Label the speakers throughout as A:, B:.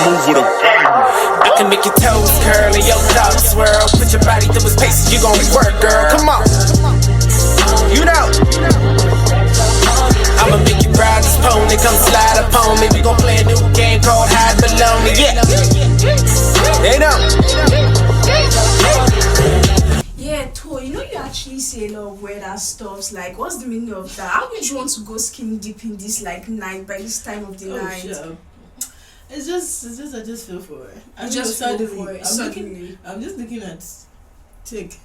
A: Move with 'em. I can make your toes curl and your thoughts swirl. Put your body through its paces, you gon' work, girl. Come on. You know. I'ma make you ride this pony, come slide upon me. We gon' play a new game called Hide Below Me. Yeah. They know.
B: Yeah, To, you know you actually say a lot of weird ass stuff. Like, what's the meaning of that? How would you want to go skin deep in this like night by this time of the night?
C: Sure. It's just I just feel for it.
B: I just feel for it.
C: I'm just looking at Tic.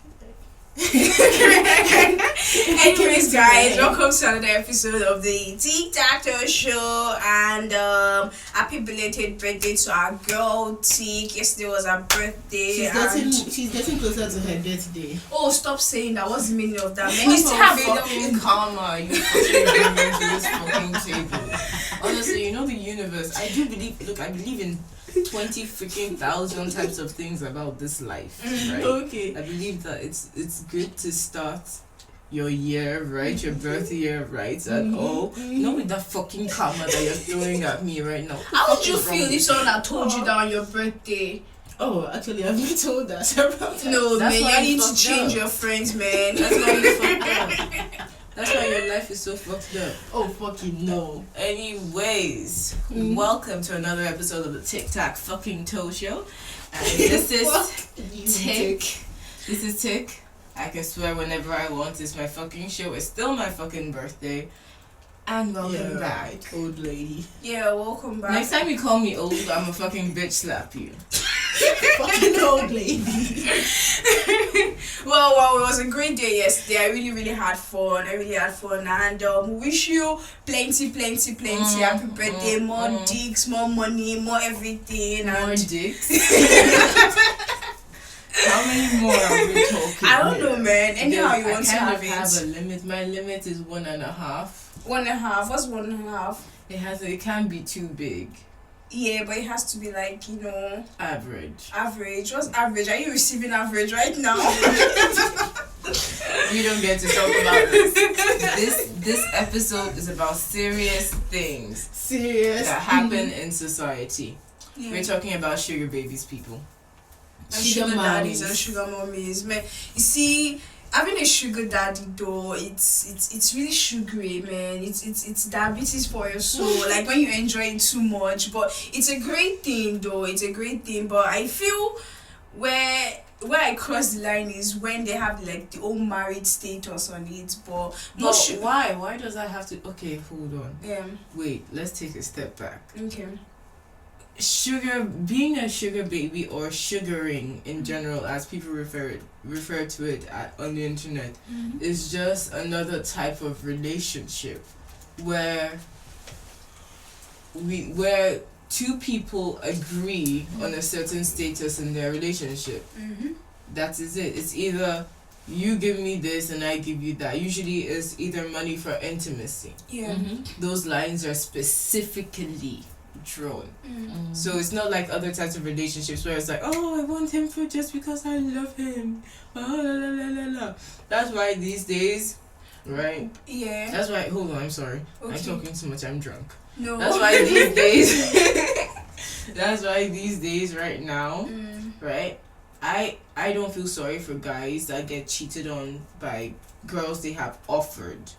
B: Anyways, guys, welcome to another episode of the Tic Tac show, and happy belated birthday to our girl Tic. Yesterday was her birthday.
C: She's getting closer to her birthday.
B: Oh, stop saying that. What's the meaning of that? Man, you still have
D: fucking karma. You fucking bring me to this fucking table. Honestly, you know the universe. I believe in 20 freaking thousand types of things about this life, right?
C: Okay.
D: I believe that it's good to start your year right, your birth year right, and not with that fucking karma that you're throwing at me right now.
B: How would you feel if someone had told you that on your birthday?
C: Oh, actually, I've been told that several times.
B: No,
D: That's
B: man,
D: why
B: you need
D: you
B: to change
D: fucked
B: your friends, man.
D: That's why you fucked up. That's why your life is so fucked up.
C: Oh, fucking no.
D: Anyways, welcome to another episode of the Tic Tac fucking Toe Show. And this is Tic. This is Tic. I can swear whenever I want. It's my fucking show. It's still my fucking birthday. And welcome back.
C: Old lady.
B: Yeah, welcome back.
D: Next time you call me old, I'm a fucking bitch slap you.
C: Fucking old lady.
B: Well, it was a great day yesterday. I really had fun. And we wish you plenty happy birthday, more dicks, more money, more everything.
D: More
B: and
D: dicks? How many more are we talking?
B: I don't know, man. Anyhow you want to have
D: I have
B: it.
D: a limit. My limit is 1.5.
B: 1.5. What's 1.5?
D: It can't be too big.
B: Yeah, but it has to be like, you know,
D: Average.
B: What's average? Are you receiving average right now?
D: We don't get to talk about this. This episode is about serious things that happen in society.
B: Yeah.
D: We're talking about sugar babies, people.
B: And sugar daddies and sugar mummies. Man, you see, having a sugar daddy though, it's really sugary, man. It's diabetes for your soul. Like when you enjoy it too much, but it's a great thing though. It's a great thing, but I feel where I cross the line is when they have like the old married status on it. But
D: why does that have to? Okay, hold on.
B: Yeah.
D: Wait, let's take a step back.
B: Okay.
D: Being a sugar baby or sugaring in general, as people refer to it on the internet, is just another type of relationship where two people agree on a certain status in their relationship. That is it. It's either you give me this and I give you that. Usually it's either money for intimacy.
B: Yeah.
D: Those lines are specifically drawn. So it's not like other types of relationships where it's like, oh, I want him for just because I love him. Oh, la, la, la, la, la. That's why these days, right?
B: Yeah.
D: That's why, hold on, I'm sorry.
B: Okay.
D: I'm talking too much, I'm drunk.
B: No.
D: That's why these days, that's why these days right now, right? I don't feel sorry for guys that get cheated on by girls they have offered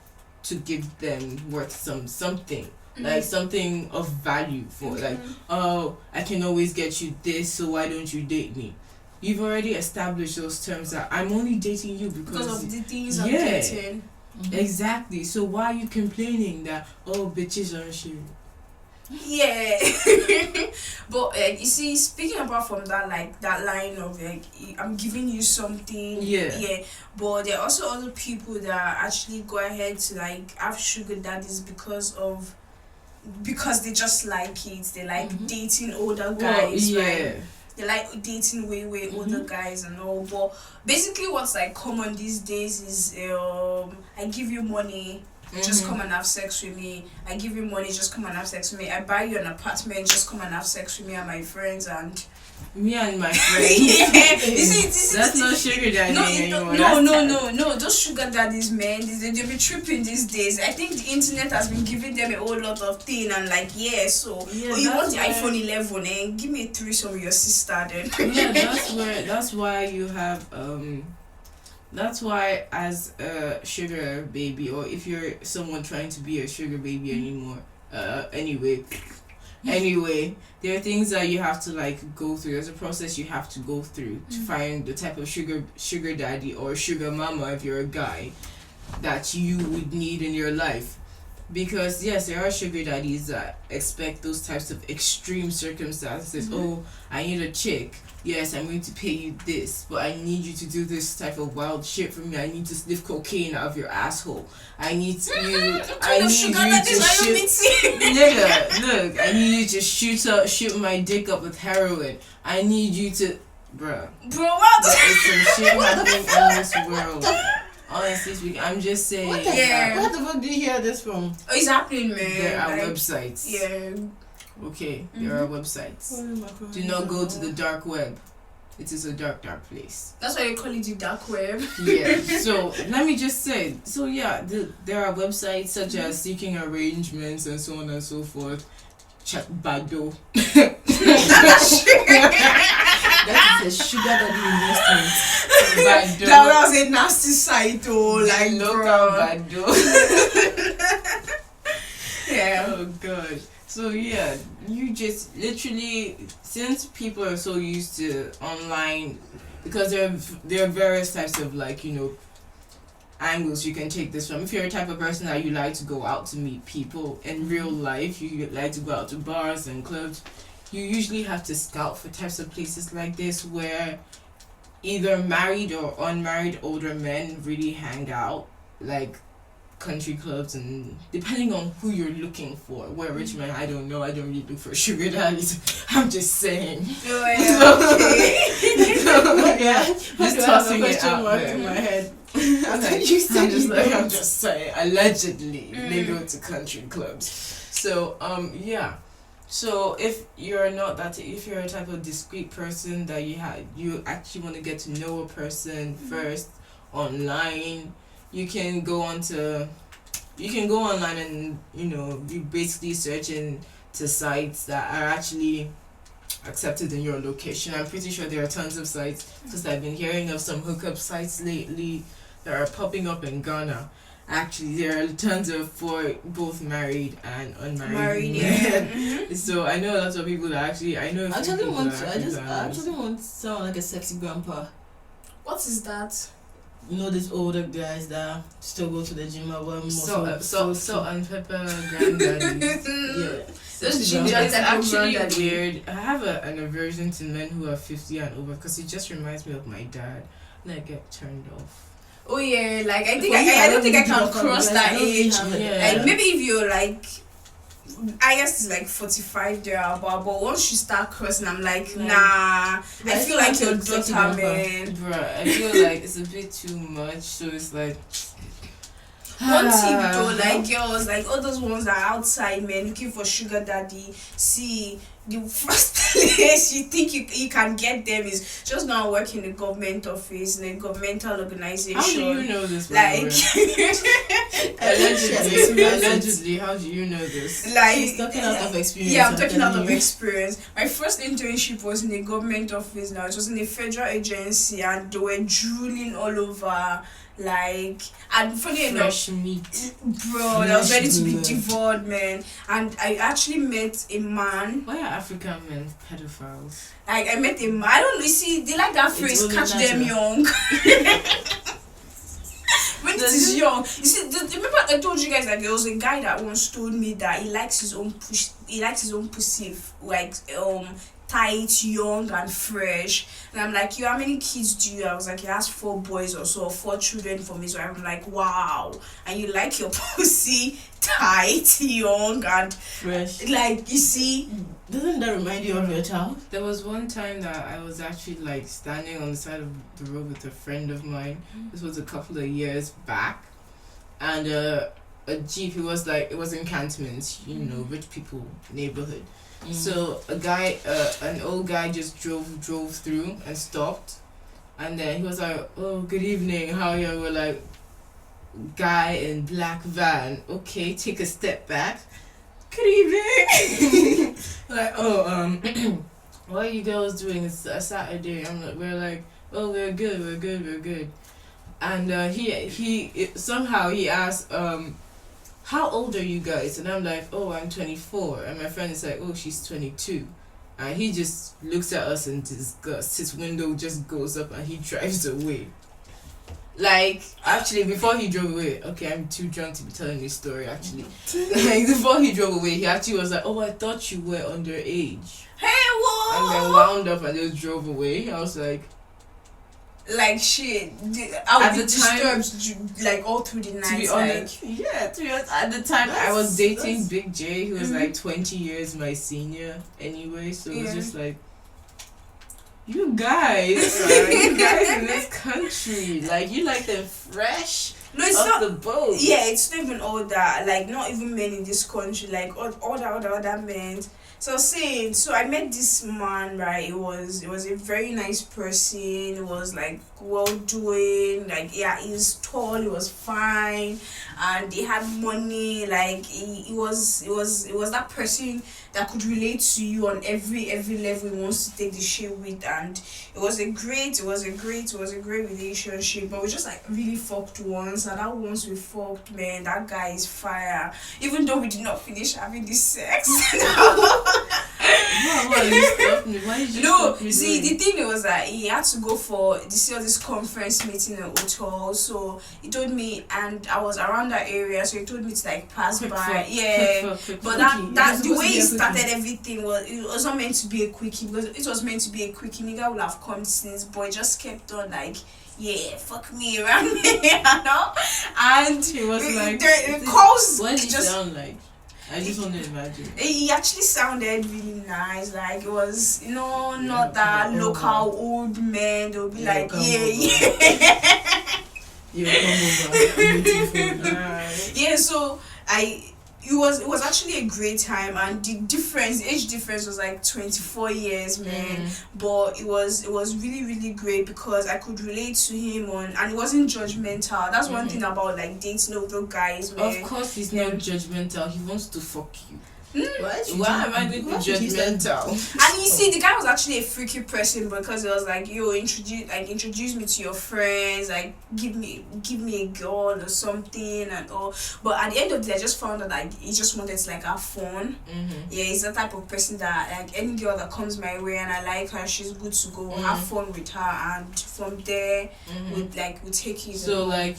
D: to give them worth something. Like something of value for like, oh, I can always get you this, so why don't you date me? You've already established those terms that I'm only dating you because
B: of the things I'm getting.
D: Exactly. So why are you complaining that bitches aren't shit?
B: Yeah. But you see, speaking about from that line of like I'm giving you something, yeah, but there are also other people that actually go ahead to like have sugar daddies because they just like it. They like dating older guys, right? They like dating way older guys and all. But basically what's like common these days is I give you money just come and have sex with me. I give you money, just come and have sex with me. I buy you an apartment, just come and have sex with me and my friends. And
D: me and my friends.
B: yeah. You see,
D: that's not sugar daddy anymore.
B: No. Those sugar daddies, man, they be tripping these days. I think the internet has been giving them a whole lot of thing and like, yeah, so you want the iPhone 11 and give me a threesome with your sister then.
D: Yeah, that's why you have that's why as a sugar baby, or if you're someone trying to be a sugar baby anymore, anyway, there are things that you have to like go through. There's a process you have to go through to find the type of sugar daddy or sugar mama, if you're a guy, that you would need in your life. Because yes, there are sugar daddies that expect those types of extreme circumstances. Oh, I need a chick. Yes, I'm going to pay you this, but I need you to do this type of wild shit for me. I need to sniff cocaine out of your asshole. I need you. I need you to shoot. Nigga, look, I need you to shoot my dick up with heroin. I need you to, bro.
B: What?
D: There is some shit happening in this world. Honestly speaking, I'm just saying.
C: What the fuck do you hear this from?
B: Oh, it's happening, man.
D: There are websites.
B: Yeah.
D: Okay, there are websites. Do not go to the dark web. It is a dark place.
B: That's why you call it the dark web.
D: Yeah. So let me just say. So yeah, there are websites such as Seeking Arrangements and so on and so forth. Check Bado. That is a sugar daddy investment. Bado.
B: That was a nasty site, oh, like
D: local Bado.
B: Yeah.
D: Oh god. So yeah, you just literally, since people are so used to online, because there are various types of like, you know, angles you can take this from. If you're a type of person that you like to go out to meet people in real life, you like to go out to bars and clubs, you usually have to scout for types of places like this where either married or unmarried older men really hang out, like country clubs, and depending on who you're looking for. Where rich men, I don't know, I don't really look for sugar daddies. I'm just saying.
C: Yeah,
D: just tossing it out there
C: in my head.
D: I'm just saying, allegedly they go to country clubs. So yeah. So if you're if you're a type of discreet person that you actually want to get to know a person first online, you can go online and, you know, be basically searching to sites that are actually accepted in your location. I'm pretty sure there are tons of sites, because I've been hearing of some hookup sites lately that are popping up in Ghana. Actually, there are tons of for both married and unmarried men. So I know lots of people that actually I actually want to sound like a sexy grandpa.
B: What is that?
C: You know, these older guys that still go to the gym at one
D: so and pepper granddaddies. Yeah.
B: Those
D: gingers are actually weird. I have an aversion to men who are 50 and over, because it just reminds me of my dad, and I get turned off.
B: Oh yeah, like I don't think I can cross that age.
D: Yeah.
B: Like maybe if you're like, I guess it's like 45 there, but once you start crossing, I'm like, nah. I feel like your daughter, man.
D: Bruh, I feel like it's a bit too much. So it's like,
B: one tip though, like girls, like all those ones that are outside, man, looking for sugar daddy. See, the first place you think you can get them is just not work in a government office, in a governmental organization.
D: How do you know this?
B: Like,
D: allegedly, how do you know this?
B: Like,
C: she's talking out of experience.
B: Yeah, I'm talking out of experience. My first internship was in a government office. Now it was in a federal agency, and they were drooling all over. Like, and funny
D: fresh
B: enough,
D: meat,
B: bro, I was ready to be devoured, man. And I actually met a man.
D: Why are African men pedophiles?
B: Like, I met a man. I don't know. You see, they like that phrase, catch them young. When it is young, you see, remember I told you guys that there was a guy that once told me that he likes his own pussy, like tight, young and fresh. And I'm like, how many kids do you have? I was like, he has 4 boys or so, 4 children for me. So I'm like, wow. And you like your pussy tight, young and
C: fresh.
B: Like, you see,
C: doesn't that remind you of your child?
D: There was one time that I was actually like standing on the side of the road with a friend of mine. This was a couple of years back, and a jeep. It was in Cantonment, you know, rich people neighborhood. So an old guy just drove through and stopped, and then he was like, "Oh, good evening, how are you?" We're like, "Guy in black van, okay, take a step back. Good evening." Like, "Oh, what are you girls doing? It's a Saturday." We're like, "Oh, we're good." And somehow he asked, "How old are you guys?" And I'm like, "Oh, I'm 24." And my friend is like, "Oh, she's 22." And he just looks at us in disgust. His window just goes up and he drives away. Like, actually, before he drove away, okay, I'm too drunk to be telling this story, actually. Like, before he drove away, he actually was like, "Oh, I thought you were underage."
B: Hey, whoa!
D: And then wound up and just drove away. I was like
B: shit. I
D: At
B: would be
D: the time-
B: disturbed like all through the night.
D: to be honest, at the time I was dating Big J, who was like 20 years my senior anyway, so it was just like, you guys in this country, like, you like them fresh
B: No, it's
D: off
B: not.
D: the boat.
B: Yeah, it's not even all that. Like, not even men in this country. Like, all the other men. So I met this man, right? It was a very nice person. It was like well doing. Like, yeah, he's tall. He was fine, and he had money. Like, he was that person that could relate to you on every level. He wants to take the shit with, and it was a great relationship. But we just like really fucked once, and that once we fucked, man, that guy is fire. Even though we did not finish having this sex.
D: Why you stopped me? Why did you stop me?
B: See,
D: doing?
B: the thing was that he had to go for this conference meeting in a hotel. So he told me, and I was around that area, so he told me to like pass by. But that the way he started everything it was not meant to be a quickie, because it was meant to be a quickie. Nigga would have come since, but it just kept on like, yeah, fuck me around me, you know. And
D: He was like,
B: the calls
D: what did he
B: just
D: sound like? I just want to imagine.
B: he actually sounded really nice. Like, it was, not that local old man. They'll be like, yeah. Yeah, so it was actually a great time, and the age difference was like 24 years, man. But it was really, really great because I could relate to him and it wasn't judgmental. That's one thing about like dating older guys, man.
D: Of course he's not judgmental. He wants to fuck you.
C: Why
D: am I going to be judgmental?
B: And you see, the guy was actually a freaky person, because it was like, yo, introduce me to your friends, like give me a girl or something and all. But at the end of the day, I just found that like he just wanted to like have fun. Yeah, he's the type of person that like any girl that comes my way and I like her, she's good to go. Have fun with her, and from there we take it.
D: So like,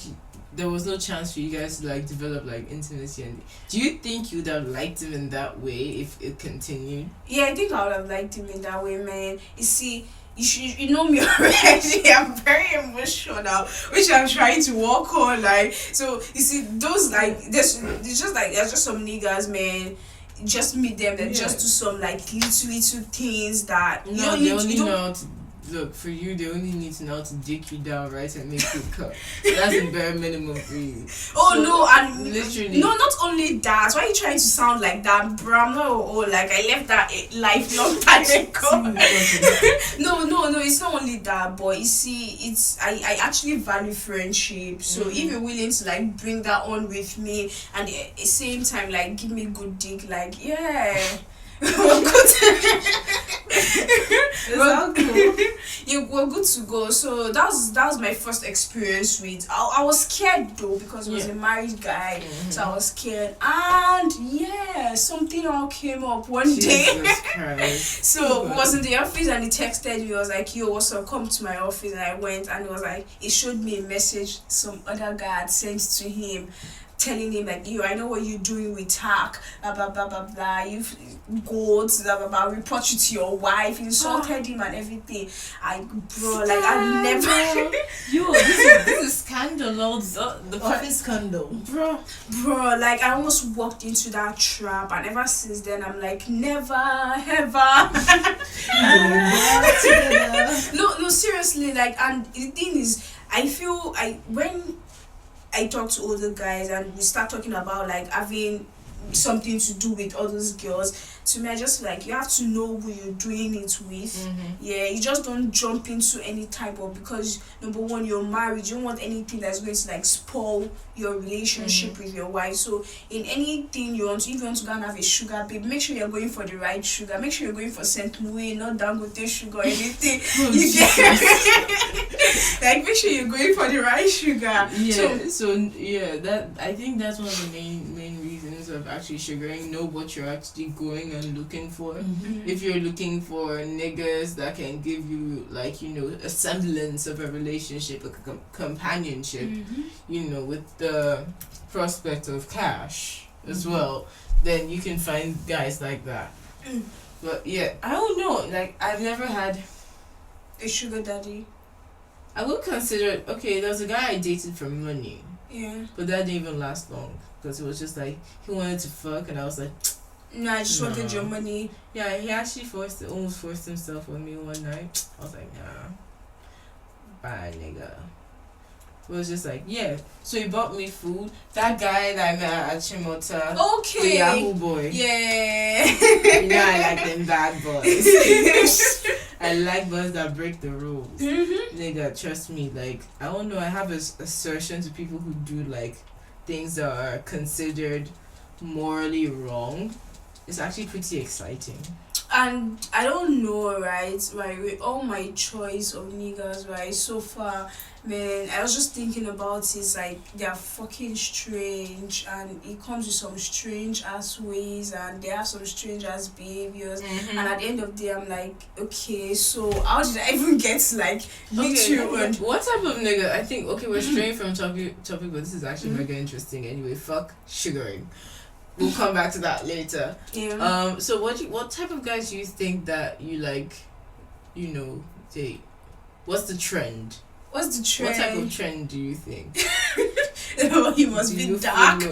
D: there was no chance for you guys to like develop like intimacy. And do you think you would have liked him in that way if it continued?
B: Yeah, I think I would have liked him in that way, man. You see, you know me already. I'm very emotional, which I'm trying to work on. Like, so you see, those like there's just some niggas, man. Just meet them and just do some like little things that you don't.
D: Look, for you, they only need to know how to dick you down, right, and make you cut. So that's the bare minimum for you.
B: Oh,
D: so,
B: no, and
D: literally.
B: No, not only that. Why are you trying to sound like that, bro? I'm not, like, I left that lifelong time ago. No, it's not only that, but you see, I actually value friendship. So if you're willing to, like, bring that on with me, and at the same time, like, give me good dick, like, yeah. We're good to go. So that was my first experience with. I was scared though, because he was a married guy, so I was scared. And yeah, something all came up one day. So he was in the office and he texted me. He was like, "Yo, what's up? Come to my office." And I went, and he was like, he showed me a message some other guy had sent to him, telling him like, "Yo, I know what you're doing with Tac, blah blah blah blah blah. You've goats, blah blah blah. Report you to your wife." Insulted him and everything. I never.
D: Yo, this is scandal. The
C: office scandal,
B: bro. Like, I almost walked into that trap, and ever since then I'm like, never ever. No, seriously. Like, and the thing is, I feel when I talk to older guys and we start talking about like having something to do with all those girls, to me I just feel like you have to know who you're doing it with. Yeah, you just don't jump into any type of, because number one, you're married, you don't want anything that's going to like spoil your relationship with your wife. So in anything you want to, if you want to go and have a sugar babe, make sure you're going for the right sugar, make sure you're going for Saint Louis, not Dangote sugar or anything. You get like, make sure you're going for the right sugar.
D: That, I think that's one of the main reasons of actually sugaring. Know what you're actually going and looking for. If you're looking for niggas that can give you, like, you know, a semblance of a relationship, a companionship, you know, with the prospect of cash as well, then you can find guys like that. But yeah, I don't know, like, I've never had
B: a sugar daddy.
D: I would consider, okay, there was a guy I dated for money.
B: Yeah.
D: But that didn't even last long, because it was just like, he wanted to fuck, and I was like,
B: no, I just wanted your money.
D: Yeah, he actually almost forced himself on me one night. I was like, nah, bye, nigga. It was just like, yeah. So he bought me food. That guy that I met at Chimota, the Yahoo boy.
B: Yeah.
D: You know, I like them bad boys. I like boys that break the rules. Nigga, trust me. Like, I don't know. I have a assertion to people who do like things that are considered morally wrong. It's actually pretty exciting.
B: And I don't know, right, with all my choice of niggas, right, so far, man, I was just thinking about it, like, they're fucking strange, and it comes with some strange ass ways, and they have some strange ass behaviors, and at the end of the day, I'm like, okay, so how did I even get to, like, meet you? And
D: what type of nigga? I think, okay, we're straying from topic, but this is actually mega interesting anyway. Fuck sugaring. We'll come back to that later.
B: Yeah.
D: So what type of guys do you think that you like, you know, date? What's the trend?
B: What's the trend?
D: What type of trend do you think?
B: He must be dark.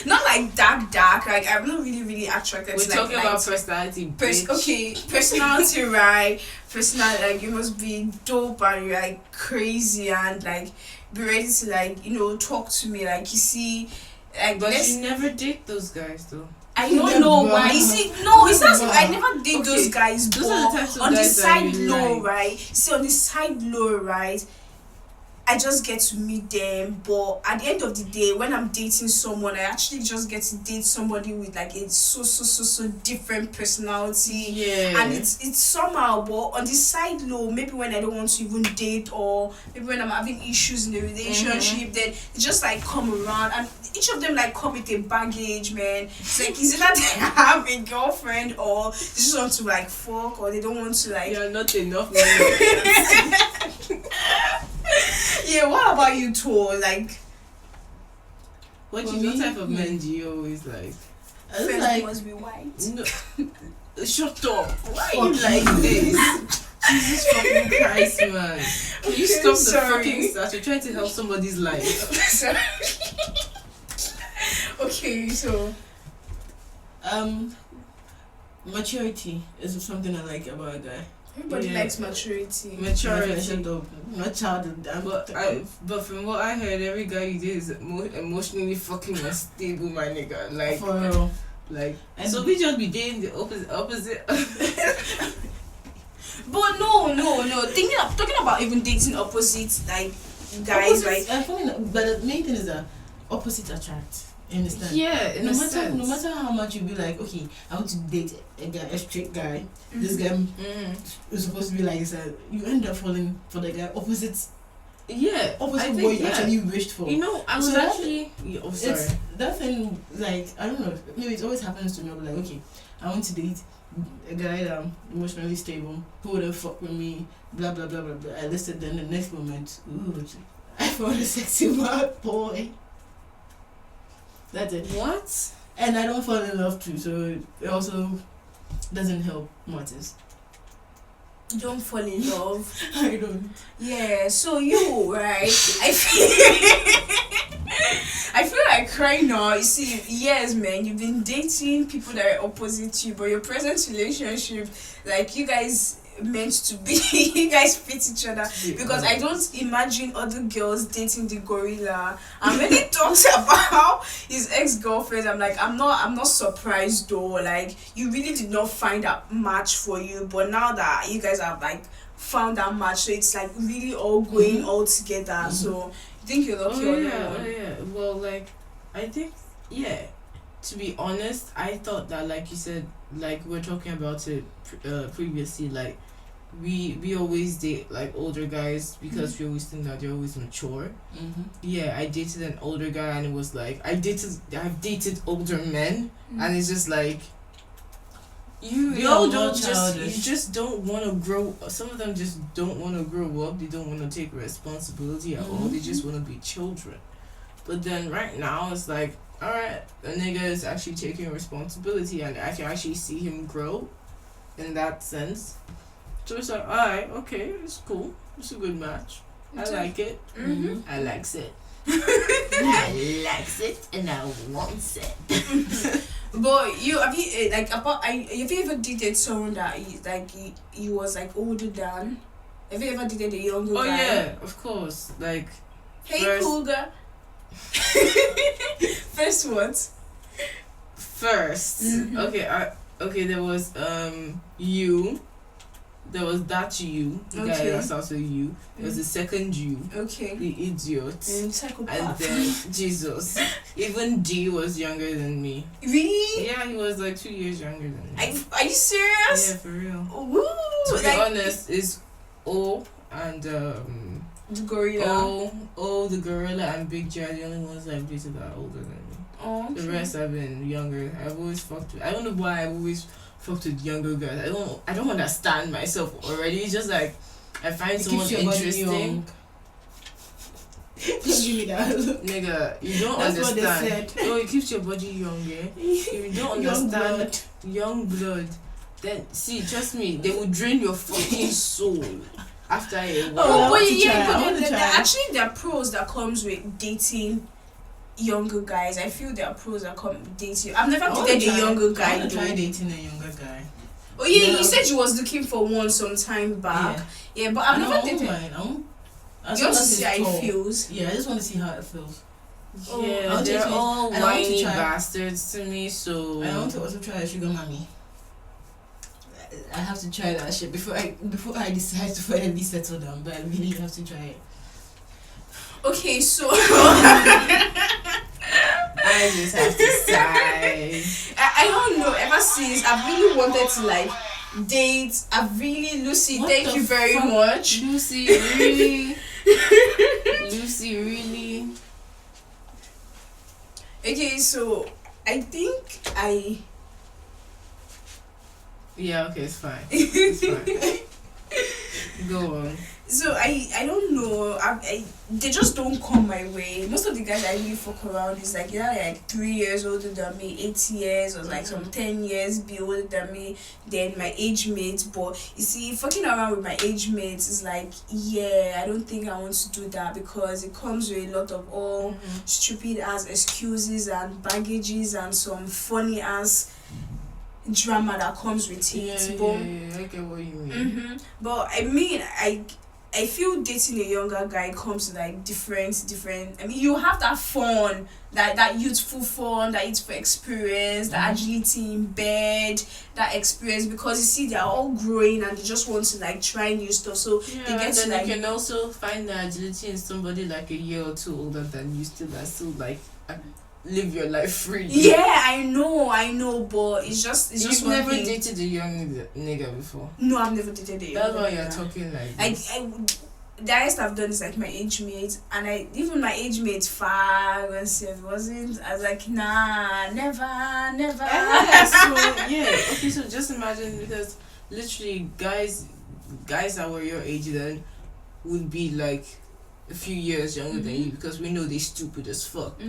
B: Not like dark. Like, I'm not really attracted
D: We're
B: to
D: talking
B: like,
D: about personality.
B: okay, personality, right? Personality, like, you must be dope and you're like crazy and like be ready to, like, you know, talk to me. Like, you see, like,
D: but you never date those guys though.
B: I don't know why. You see, no, it's not. I never date those guys.
D: Those are the types of
B: on the
D: guys
B: side
D: that you
B: low,
D: like.
B: right? See, on the side low, right? I just get to meet them, but at the end of the day, when I'm dating someone, I actually just get to date somebody with like a so different personality.
D: Yeah.
B: And it's somehow, but on the side low, maybe when I don't want to even date, or maybe when I'm having issues in the relationship, then they just like come around, and each of them like come with a baggage, man. It's like, is it that they have a girlfriend, or they just want to like fuck, or they don't want to like.
D: You're not enough. Man.
B: Yeah, what about you two? Like,
D: what type of men do you always like?
B: friends
C: like,
B: must be white.
D: No, shut up. Why are you like this? Jesus fucking Christ, man. Can you stop the fucking start? You're trying to help somebody's life.
B: Sorry. Okay, so
C: maturity is something I like about a guy.
B: everybody likes maturity.
D: Maturity.
C: Not childhood.
D: But from what I heard, every guy you date is emotionally fucking unstable, my nigga. Like,
C: for real.
D: like, and so we just be dating the opposite.
B: But no. Talking about even dating opposites, like guys,
C: Opposites,
B: right?
C: but the main thing is that opposites attract. You understand?
D: Yeah, in a sense.
C: No matter how much you be like, okay, I want to date a guy, a straight guy. This guy is supposed to be like that. You end up falling for the guy opposite.
D: Yeah,
C: Opposite what you actually wished for.
D: You know, I was
C: So
D: actually. Oh, sorry.
C: It's that thing, like, I don't know, maybe it always happens to me. I'm like, okay, I want to date a guy that I'm emotionally stable, who wouldn't fuck with me, blah blah blah blah blah. I listed, then the next moment, ooh, I found a sexy bad boy. That's it.
D: What?
C: And I don't fall in love too, so it also doesn't help matters.
B: Don't fall in love.
C: I don't.
B: Yeah, so you, right? I feel like crying now. You see, yes, man, you've been dating people that are opposite to you, but your present relationship, like, you guys meant to be. You guys fit each other, because I don't imagine other girls dating the gorilla. And when he talks about his ex-girlfriend, I'm like, I'm not surprised though. Like, you really did not find that match for you, but now that you guys have like found that match, so it's like really all going all together. So you think you're lucky or not?
D: Oh yeah. Well, like, I think, yeah. To be honest, I thought that, like you said, like we were talking about it previously, like we always date like older guys because we always think that they're always mature. Yeah, I dated an older guy, and it was like I've dated older men, and it's just like you just don't want to grow. Some of them just don't want to grow up. They don't want to take responsibility at all. They just want to be children. But then right now it's like, alright, a nigga is actually taking responsibility, and I can actually see him grow in that sense. So it's like, alright, okay, it's cool. It's a good match. I like it. I likes it. I likes it, and I wants it.
B: But you have you have you ever dated someone that he was like older than? Have you ever dated a younger guy?
D: Oh yeah, of course. Like,
B: hey, cougar. First what?
D: First, okay. There was you. There was that you, the guy that's also you. There was the second you, the idiot,
B: psychopath.
D: and then Jesus. Even D was younger than me.
B: Really?
D: Yeah, he was like 2 years younger than me.
B: Are you serious?
D: Yeah, for real.
B: Woo!
D: To be honest, is O and
B: the gorilla.
D: The gorilla and Big J are the only ones I've dated that are older than me.
B: Oh, okay.
D: The rest have been younger. I've always fucked with. I don't know why I've always fucked with younger guys. I don't understand myself already. It's just like I find someone interesting.
C: Just give me that look.
D: Nigga, you don't
C: That's
D: understand.
C: what they said.
D: Oh, it keeps your body young, yeah? You don't understand young blood. Then see, trust me, they will drain your fucking soul after a while.
B: Oh, but
C: there
B: are pros that comes with dating younger guys. I feel there are pros that come with dating. I've never dated a younger guy.
C: I want to try dating a younger guy.
B: Oh yeah, you said you was looking for one some time back. Yeah, but I've never dated. You want to see how it feels?
C: Yeah, I just want to see how it feels.
D: Yeah, they're all whiny bastards to me, so
C: I want to also try a sugar mommy. I have to try that shit before I decide to finally settle down, but I really have to try it.
B: Okay, so
D: I just have to sigh.
B: I don't know, ever since I've really wanted to like date. I've really Lucy, thank you very much.
D: Lucy, really? Lucy, really?
B: Okay, so I think
D: yeah, okay, it's fine. It's fine. Go on.
B: So I don't know. They just don't come my way. Most of the guys I really fuck around is like like 3 years older than me, 8 years, or like some 10 years be older than me. Then my age mates. But you see, fucking around with my age mates is like, yeah, I don't think I want to do that, because it comes with a lot of stupid ass excuses and baggages and some funny ass drama that comes with it.
D: Yeah, I get what you mean.
B: But I mean, I feel dating a younger guy comes with like different. I mean, you have that fun, that youthful fun, that youthful experience, that agility in bed, that experience, because you see they're all growing and they just want to like try new stuff. So they get to like.
D: You can also find the agility in somebody like a year or two older than you, still like live your life free.
B: Yeah, I know, but it's just
D: You've never dated a young nigga before?
B: No, I've never dated a young nigga.
D: That's why you're talking like this.
B: The highest I've done is like my age mate, and even my age mate 5 and 7 wasn't. I was like, nah, never.
D: Okay, so just imagine, because literally guys that were your age then would be like a few years younger than you, because we know they stupid as fuck.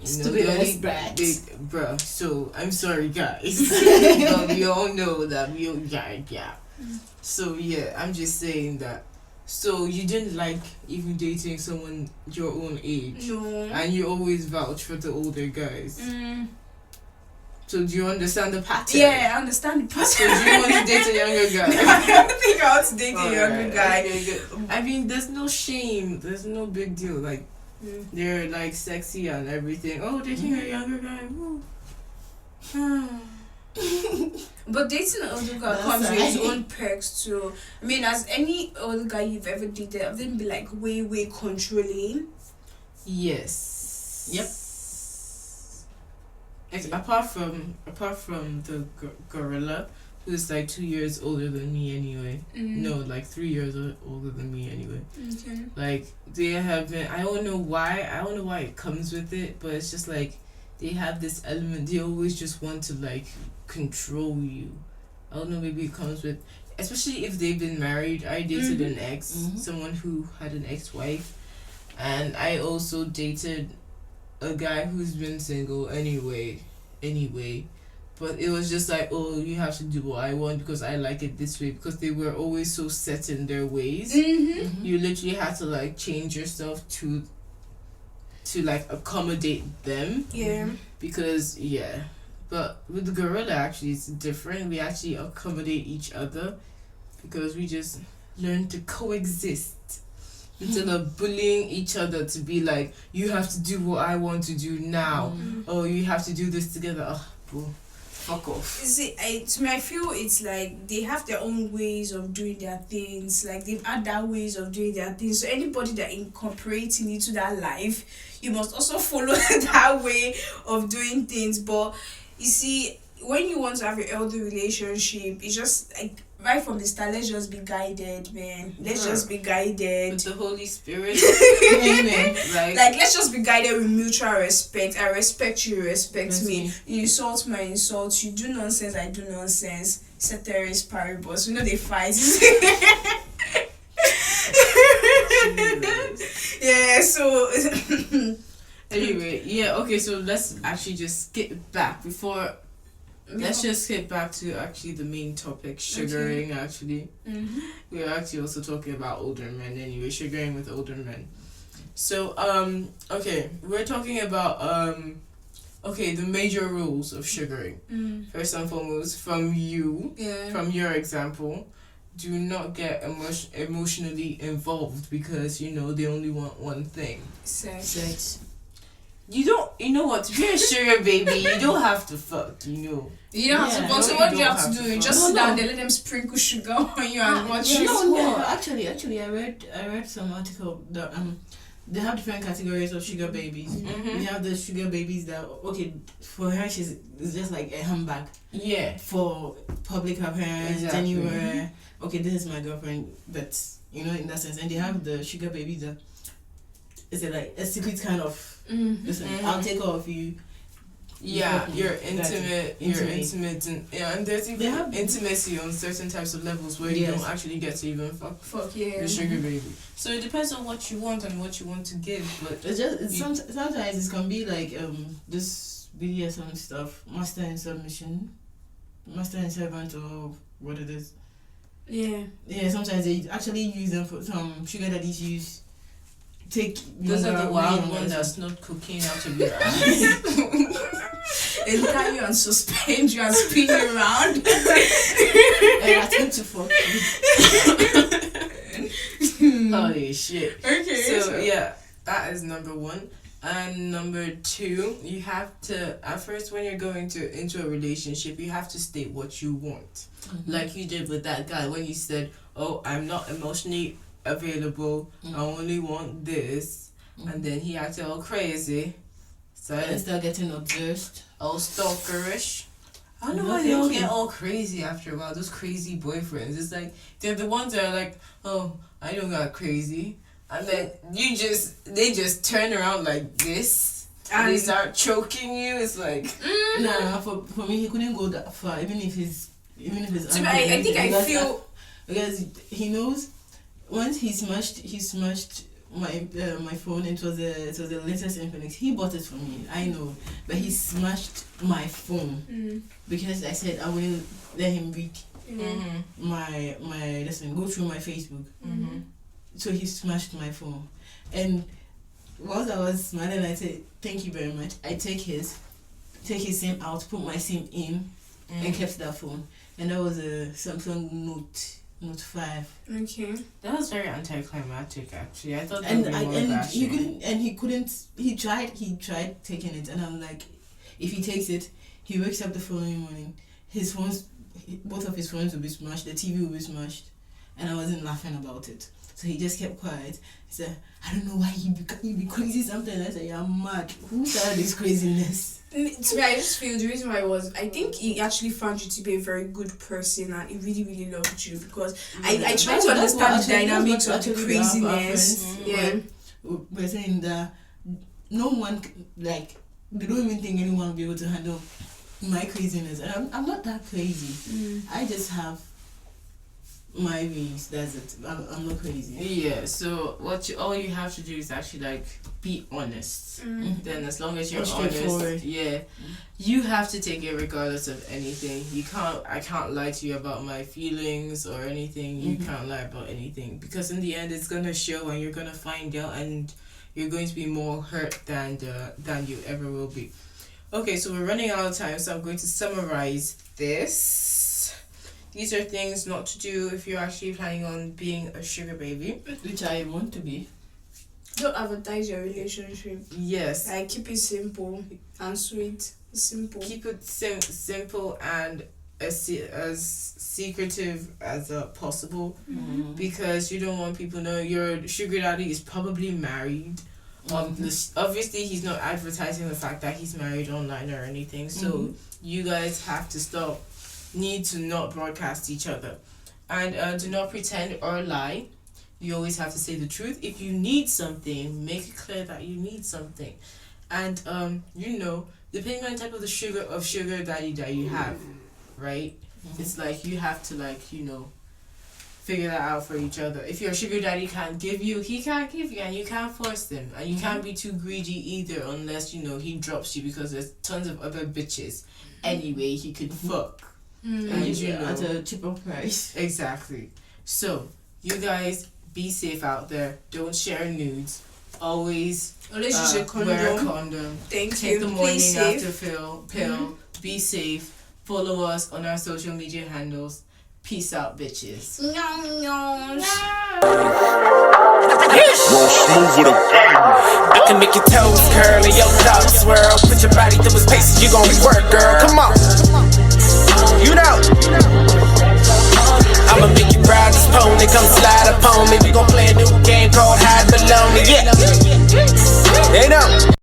C: Stupid as brats.
D: Bruh, so I'm sorry guys. But we all know that So yeah, I'm just saying that. So you didn't like even dating someone your own age?
B: No.
D: And you always vouch for the older guys? So do you understand the pattern?
B: Yeah, I understand the
D: So
B: pattern.
D: do you want to date a younger guy?
B: I don't think I want to date a younger
D: Alright,
B: guy.
D: okay, good. I mean, there's no shame. There's no big deal. Like, they're like sexy and everything. Oh, dating a younger guy. Woo.
B: But dating an older guy
C: That's
B: comes with its
C: right.
B: own perks too. I mean, as any older guy you've ever dated, have they been like way controlling?
D: Yes.
C: Yep.
D: Apart from the gorilla, who's like 2 years older than me anyway. No, like 3 years older than me anyway.
B: Okay.
D: Like they have been. I don't know why it comes with it, but it's just like they have this element. They always just want to like control you. I don't know. Maybe it comes with, especially if they've been married. I dated an ex, someone who had an ex-wife, and I also dated a guy who's been single anyway. But it was just like, oh, you have to do what I want because I like it this way, because they were always so set in their ways. You literally had to like change yourself to like accommodate them.
B: Yeah.
D: Because but with the gorilla actually it's different. We actually accommodate each other because we just learn to coexist instead of bullying each other to be like, you have to do what I want to do now. Oh, you have to do this together. Oh, bro, fuck off.
B: See, to me, I feel it's like they have their own ways of doing their things. Like they've had their ways of doing their things. So anybody that incorporating into that life, you must also follow that way of doing things. But you see, when you want to have a healthy relationship, it's just like right from the start, let's just be guided, man. Let's just be guided.
D: With the Holy Spirit.
B: Amen.
D: Like
B: Let's just be guided with mutual respect. I respect you, you respect me. You insult me, I insult you. Do nonsense, I do nonsense. Ceteris paribus. We know they fight. Yeah, so
D: anyway, okay, so let's actually just skip back before. Let's just skip back to actually the main topic, sugaring. Actually, we're actually also talking about older men anyway, sugaring with older men. So okay, we're talking about the major rules of sugaring. First and foremost, from your example, do not get emotionally involved because they only want one thing.
B: sex.
D: You know what, to be a sugar baby, you don't have to fuck,
B: You don't have to.
D: No,
B: So
D: you
B: what do you
D: don't
B: have to
D: have
B: do?
D: to
B: You
D: fuck.
B: just sit down there, let them sprinkle sugar on you and watch you.
C: No, actually, I read some article that they have different categories of sugar babies. We have the sugar babies that for her it's just like a handbag.
D: Yeah.
C: For public appearance,
D: Exactly.
C: anywhere. This is my girlfriend, but in that sense, and they have the sugar babies that is like a secret kind of. Listen, I'll take care of you.
D: Yeah, you're
C: Exactly.
D: intimate, and there's even intimacy on certain types of levels where you don't actually get to even fuck the sugar baby. So it depends on what you want and what you want to give, but
C: Sometimes it can be like this BDSM stuff, master and submission, master and servant, or what it is.
B: Yeah.
C: Sometimes they actually use them for some sugar daddies use.
D: Those are the wild ones that snort cocaine out of your ass.
B: They tie you and suspend you and spin you around.
C: And I tend to fuck you.
D: Holy shit.
B: Okay.
D: So that is number one. And number two, you have to, at first when you're going into a relationship, you have to state what you want. Like you did with that guy when you said, oh, I'm not emotionally available, I only want this. And then he acted all crazy. So
C: and start getting obsessed.
D: All stalkerish. I don't know why they all get all crazy after a while. Those crazy boyfriends. It's like they're the ones that are like, oh, I don't got crazy. And then they just turn around like this and they start choking you. It's like
C: Nah, for me he couldn't go that far, even if it's
B: So I think I feel
C: because he knows once he smashed my phone. It was the latest Infinix. He bought it for me, I know, but he smashed my phone because I said I wouldn't let him read my listen, go through my Facebook. So he smashed my phone, and whilst I was smiling, I said thank you very much. I take his, take his SIM out, put my SIM in, and kept that phone. And that was a Samsung Note 5.
B: Okay.
D: That was very anticlimactic, actually. I thought that
C: And
D: would be more
C: he couldn't. He tried taking it, and I'm like, if he takes it, he wakes up the following morning. Both of his phones will be smashed. The TV will be smashed, and I wasn't laughing about it. So he just kept quiet. He said, "I don't know why you be crazy something." I said, "You're mad. Who started this craziness?"
B: To me, I just feel the reason why I think he actually found you to be a very good person and he really, really loved you because I try to understand the dynamics of the craziness. Yeah.
C: We're saying that no one, like, they don't even think anyone will be able to handle my craziness. And I'm not that crazy. I just have my ways. That's it. I'm not crazy.
D: Yeah, so all you have to do is actually like be honest. Then as long as you're honest, you have to take it regardless of anything. I can't lie to you about my feelings or anything. You can't lie about anything because in the end it's gonna show and you're gonna find out and you're going to be more hurt than you ever will be. Okay, so we're running out of time, so I'm going to summarize this. These are things not to do if you're actually planning on being a sugar baby.
C: Which I want to be.
B: Don't advertise your relationship.
D: Yes.
B: Like, keep it simple and sweet. Simple.
D: Keep it simple and as secretive as possible because you don't want people to know your sugar daddy is probably married. Obviously, he's not advertising the fact that he's married online or anything. So you guys have to need to not broadcast each other. And do not pretend or lie. You always have to say the truth. If you need something, make it clear that you need something. And, depending on the type of sugar daddy that you have, right? It's like you have to, figure that out for each other. If your sugar daddy can't give you, he can't give you, and you can't force them. And you can't be too greedy either unless, he drops you because there's tons of other bitches. Anyway, he could fuck. And
C: at a cheaper price.
D: Exactly. So, you guys, be safe out there. Don't share nudes. Always
B: use a condom.
D: Wear a condom. Take the morning after pill. Be safe. Follow us on our social media handles. Peace out, bitches.
A: Roll smooth with a bang. I can make your toes curl and your thoughts swirl. Put your body through his paces, you gon' work, girl. Come on. You know. I'ma make you ride this pony, come slide upon me. We gon' play a new game called Hide Below Me. Yeah. They know.